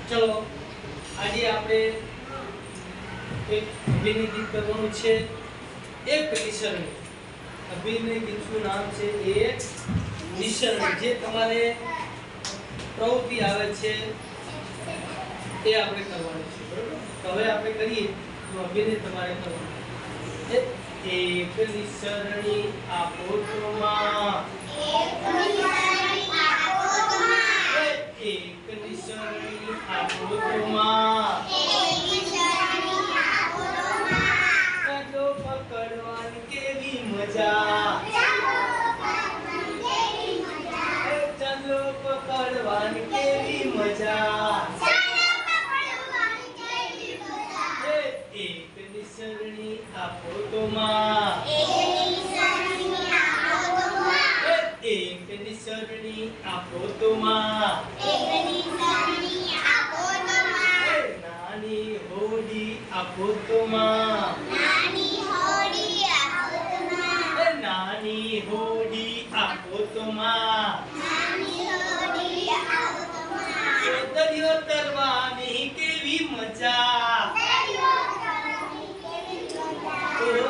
ચલો આજે આપણે એક અભિનય ગીત કરવાનું છે એક નિસરણી. અભિનય ગીતનું નામ છે એક નિસરણી. જે તમારે પ્રવૃત્તિ આવે છે એ આપણે કરવાની છે, બરોબર? તો હવે આપણે કરીએ તો અભિનય તમારે કરવાનો. એક નિસરણી આપો તો માં, એક નિસરણી આપો તો માં, ચાલો પકડવાની કેવી મજા, ચાલો પકડવાની કેવી મજા. એક નિસરણી આપો તો માં, એક નિસરણી આપો તો માં, નાની હોડી આપો તો માં, નાની હોડી આપો તો માં. દરિયો તરવાની કેવી મજા,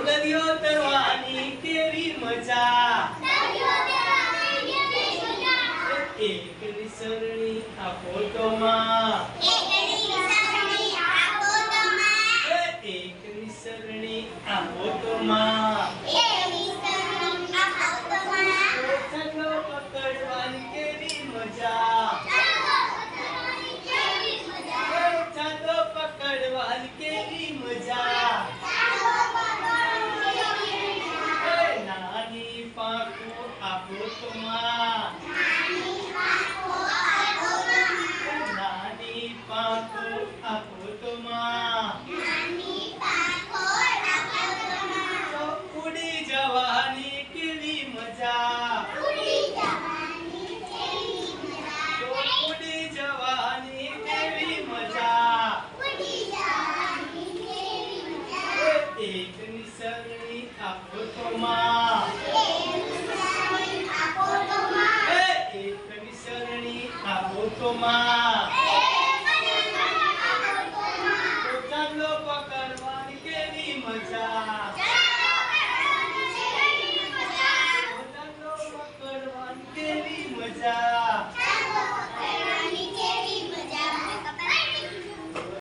દરિયો તરવાની કેવી મજા. એક નિસરણી આપો તો માં, એક નિસરણી આપો તો માં, ચાલો પકડવાની કેવી મજા, ચાલો પકડવાની કેવી મજા. નાની પાંખો આપો તો માં, નાની પાંખો આપો તો માં, ઉડી જવાની કેવી મજા, ઉડી જવાની કેવી મજા. એક નિસરણી આપો તો માં, એક નિસરણી આપો તો માં, ચાલો પકડવાની કેવી મજા.